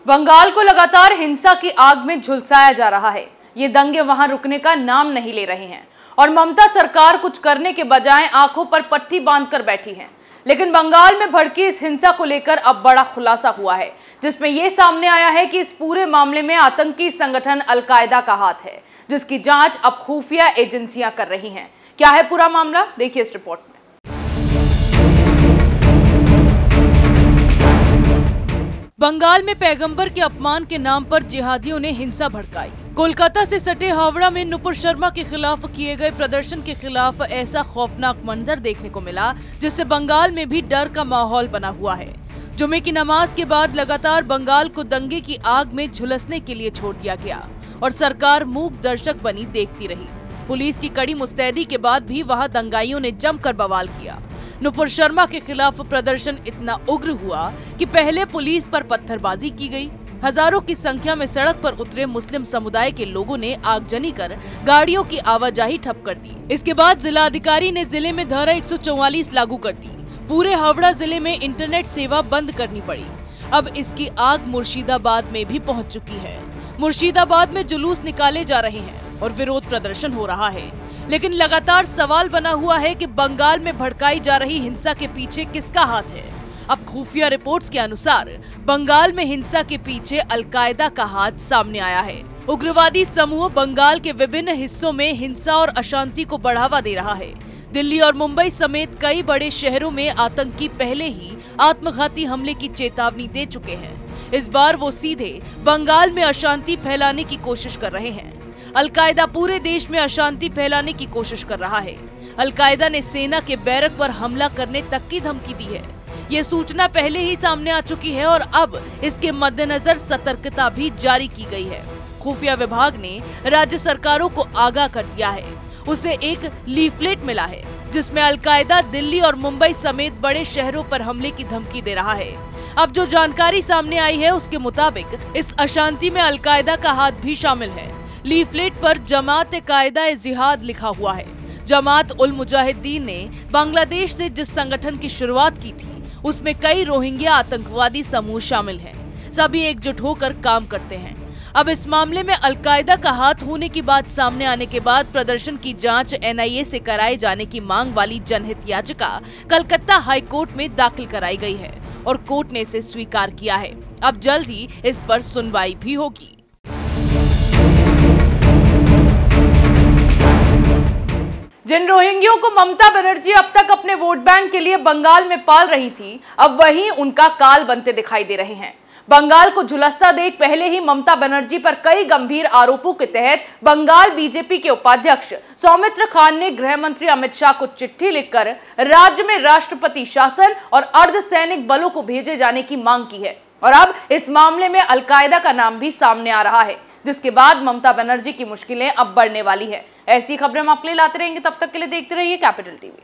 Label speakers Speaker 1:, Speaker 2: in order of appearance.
Speaker 1: बंगाल को लगातार हिंसा की आग में झुलसाया जा रहा है। ये दंगे वहां रुकने का नाम नहीं ले रहे हैं और ममता सरकार कुछ करने के बजाय आंखों पर पट्टी बांधकर बैठी है। लेकिन बंगाल में भड़की इस हिंसा को लेकर अब बड़ा खुलासा हुआ है, जिसमें यह सामने आया है कि इस पूरे मामले में आतंकी संगठन अल-कायदा का हाथ है, जिसकी जांच अब खुफिया एजेंसियां कर रही हैं। क्या है पूरा मामला, देखिए इस रिपोर्ट में। बंगाल में पैगंबर के अपमान के नाम पर जिहादियों ने हिंसा भड़काई। कोलकाता से सटे हावड़ा में नुपुर शर्मा के खिलाफ किए गए प्रदर्शन के खिलाफ ऐसा खौफनाक मंजर देखने को मिला, जिससे बंगाल में भी डर का माहौल बना हुआ है। जुमे की नमाज के बाद लगातार बंगाल को दंगे की आग में झुलसने के लिए छोड़ दिया गया और सरकार मूक दर्शक बनी देखती रही। पुलिस की कड़ी मुस्तैदी के बाद भी वहां दंगाइयों ने जमकर बवाल किया। नुपुर शर्मा के खिलाफ प्रदर्शन इतना उग्र हुआ कि पहले पुलिस पर पत्थरबाजी की गई। हजारों की संख्या में सड़क पर उतरे मुस्लिम समुदाय के लोगों ने आगजनी कर गाड़ियों की आवाजाही ठप कर दी। इसके बाद जिलाधिकारी ने जिले में धारा 144 लागू कर दी। पूरे हावड़ा जिले में इंटरनेट सेवा बंद करनी पड़ी। अब इसकी आग मुर्शिदाबाद में भी पहुंच चुकी है। मुर्शिदाबाद में जुलूस निकाले जा रहे हैं और विरोध प्रदर्शन हो रहा है। लेकिन लगातार सवाल बना हुआ है कि बंगाल में भड़काई जा रही हिंसा के पीछे किसका हाथ है। अब खुफिया रिपोर्ट्स के अनुसार बंगाल में हिंसा के पीछे अल-कायदा का हाथ सामने आया है। उग्रवादी समूह बंगाल के विभिन्न हिस्सों में हिंसा और अशांति को बढ़ावा दे रहा है। दिल्ली और मुंबई समेत कई बड़े शहरों में आतंकी पहले ही आत्मघाती हमले की चेतावनी दे चुके हैं। इस बार वो सीधे बंगाल में अशांति फैलाने की कोशिश कर रहे हैं। अल-कायदा पूरे देश में अशांति फैलाने की कोशिश कर रहा है। अल-कायदा ने सेना के बैरक पर हमला करने तक की धमकी दी है। ये सूचना पहले ही सामने आ चुकी है और अब इसके मद्देनजर सतर्कता भी जारी की गई है। खुफिया विभाग ने राज्य सरकारों को आगाह कर दिया है। उसे एक लीफलेट मिला है जिसमें अल-कायदा दिल्ली और मुंबई समेत बड़े शहरों पर हमले की धमकी दे रहा है। अब जो जानकारी सामने आई है उसके मुताबिक इस अशांति में अल-कायदा का हाथ भी शामिल है। लीफलेट पर जमात-ए-कायदा-ए-जिहाद लिखा हुआ है। जमात-उल-मुजाहिदीन ने बांग्लादेश से जिस संगठन की शुरुआत की थी, उसमें कई रोहिंग्या आतंकवादी समूह शामिल हैं। सभी एकजुट होकर काम करते हैं। अब इस मामले में अल-कायदा का हाथ होने की बात सामने आने के बाद प्रदर्शन की जांच NIA से कराए जाने की मांग वाली जनहित याचिका कलकत्ता हाई कोर्ट में दाखिल कराई गई है और कोर्ट ने इसे स्वीकार किया है। अब जल्द ही इस पर सुनवाई भी होगी। जिन रोहिंग्यों को ममता बनर्जी अब तक अपने वोट बैंक के लिए बंगाल में पाल रही थी, अब वही उनका काल बनते दिखाई दे रहे हैं। बंगाल को झुलसता देख पहले ही ममता बनर्जी पर कई गंभीर आरोपों के तहत बंगाल बीजेपी के उपाध्यक्ष सौमित्र खान ने गृह मंत्री अमित शाह को चिट्ठी लिखकर राज्य में राष्ट्रपति शासन और अर्धसैनिक बलों को भेजे जाने की मांग की है। और अब इस मामले में अल-कायदा का नाम भी सामने आ रहा है, जिसके बाद ममता बनर्जी की मुश्किलें अब बढ़ने वाली है। ऐसी खबरें हम आपके लिए लाते रहेंगे। तब तक के लिए देखते रहिए कैपिटल टीवी।